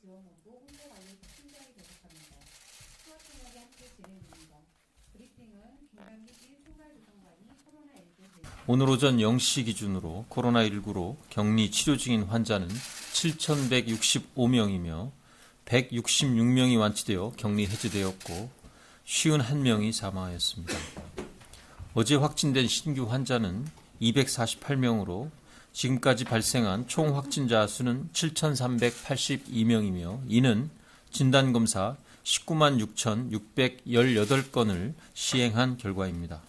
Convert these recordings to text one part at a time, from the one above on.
지원본부 홍보관리 팀장이 계속합니다. 수학생활이 함께 진행됩니다. 브리핑은 김강기 총괄조정관이 코로나19 오늘 오전 0시 기준으로 코로나19로 격리 치료 중인 환자는 7,165명이며 166명이 완치되어 격리 해제되었고 51명이 사망하였습니다. 어제 확진된 신규 환자는 248명으로 지금까지 발생한 총 확진자 수는 7,382명이며 이는 진단검사 19만 6,618건을 시행한 결과입니다.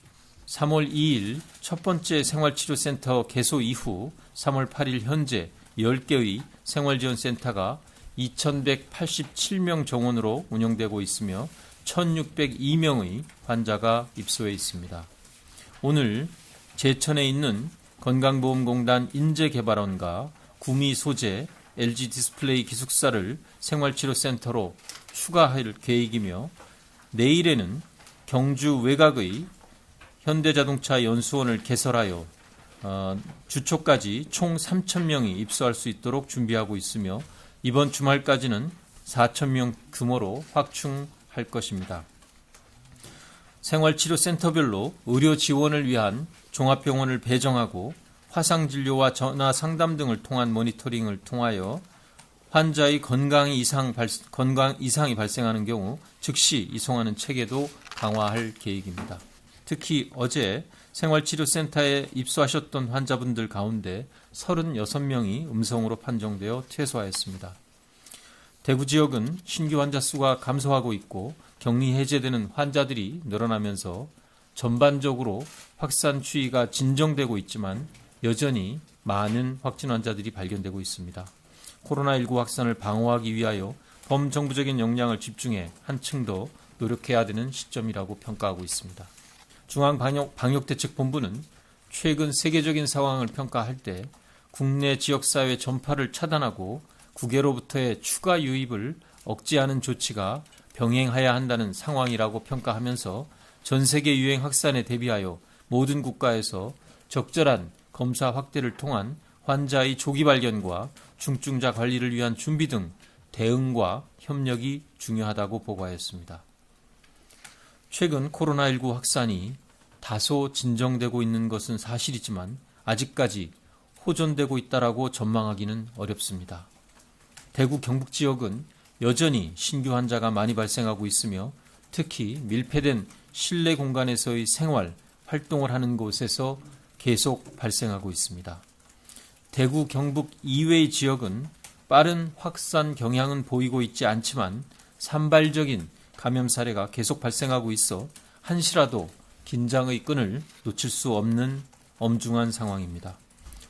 3월 2일 첫 번째 생활치료센터 개소 이후 3월 8일 현재 10개의 생활지원센터가 2,187명 정원으로 운영되고 있으며 1,602명의 환자가 입소해 있습니다. 오늘 제천에 있는 건강보험공단 인재개발원과 구미 소재 LG디스플레이 기숙사를 생활치료센터로 추가할 계획이며 내일에는 경주 외곽의 현대자동차 연수원을 개설하여 주초까지 총 3,000명이 입소할 수 있도록 준비하고 있으며 이번 주말까지는 4,000명 규모로 확충할 것입니다. 생활치료센터별로 의료 지원을 위한 종합병원을 배정하고 화상진료와 전화상담 등을 통한 모니터링을 통하여 환자의 건강 이상이 발생하는 경우 즉시 이송하는 체계도 강화할 계획입니다. 특히 어제 생활치료센터에 입소하셨던 환자분들 가운데 36명이 음성으로 판정되어 퇴소하였습니다. 대구 지역은 신규 환자 수가 감소하고 있고 격리 해제되는 환자들이 늘어나면서 전반적으로 확산 추이가 진정되고 있지만 여전히 많은 확진 환자들이 발견되고 있습니다. 코로나19 확산을 방어하기 위하여 범정부적인 역량을 집중해 한층 더 노력해야 되는 시점이라고 평가하고 있습니다. 중앙방역대책본부는 최근 세계적인 상황을 평가할 때 국내 지역사회 전파를 차단하고 국외로부터의 추가 유입을 억제하는 조치가 병행해야 한다는 상황이라고 평가하면서 전 세계 유행 확산에 대비하여 모든 국가에서 적절한 검사 확대를 통한 환자의 조기 발견과 중증자 관리를 위한 준비 등 대응과 협력이 중요하다고 보고하였습니다. 최근 코로나19 확산이 다소 진정되고 있는 것은 사실이지만 아직까지 호전되고 있다라고 전망하기는 어렵습니다. 대구 경북 지역은 여전히 신규 환자가 많이 발생하고 있으며 특히 밀폐된 실내 공간에서의 생활, 활동을 하는 곳에서 계속 발생하고 있습니다. 대구 경북 이외의 지역은 빠른 확산 경향은 보이고 있지 않지만 산발적인 감염 사례가 계속 발생하고 있어 한시라도 긴장의 끈을 놓칠 수 없는 엄중한 상황입니다.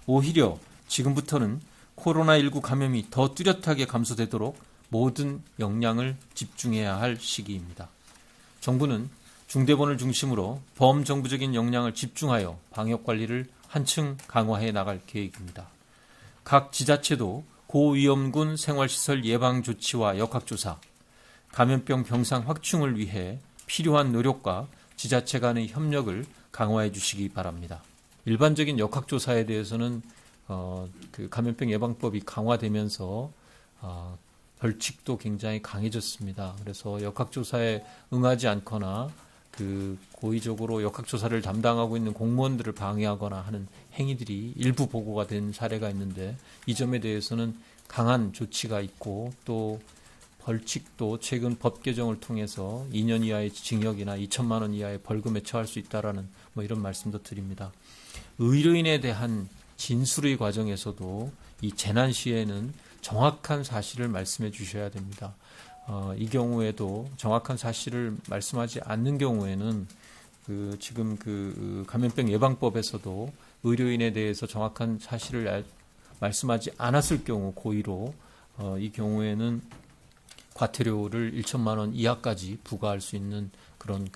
오히려 지금부터는 코로나19 감염이 더 뚜렷하게 감소되도록 모든 역량을 집중해야 할 시기입니다. 정부는 중대본을 중심으로 범정부적인 역량을 집중하여 방역관리를 한층 강화해 나갈 계획입니다. 각 지자체도 고위험군 생활시설 예방조치와 역학조사, 감염병 병상 확충을 위해 필요한 노력과 지자체 간의 협력을 강화해 주시기 바랍니다. 일반적인 역학조사에 대해서는 감염병 예방법이 강화되면서 벌칙도 굉장히 강해졌습니다. 그래서 역학조사에 응하지 않거나 고의적으로 역학조사를 담당하고 있는 공무원들을 방해하거나 하는 행위들이 일부 보고가 된 사례가 있는데 이 점에 대해서는 강한 조치가 있고 또 벌칙도 최근 법 개정을 통해서 2년 이하의 징역이나 2천만 원 이하의 벌금에 처할 수 있다라는 이런 말씀도 드립니다. 의료인에 대한 진술의 과정에서도 이 재난 시에는 정확한 사실을 말씀해 주셔야 됩니다. 이 경우에도 정확한 사실을 말씀하지 않는 경우에는 지금 감염병 예방법에서도 의료인에 대해서 정확한 사실을 말씀하지 않았을 경우 고의로 이 경우에는 과태료를 1천만 원 이하까지 부과할 수 있는 그런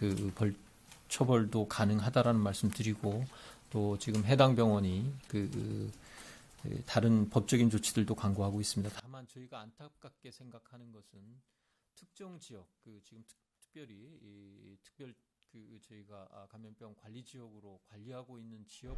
처벌도 가능하다라는 말씀드리고 또 지금 해당 병원이 다른 법적인 조치들도 강구하고 있습니다. 다만 저희가 안타깝게 생각하는 것은 특정 지역, 지금 특별히 저희가 감염병 관리 지역으로 관리하고 있는 지역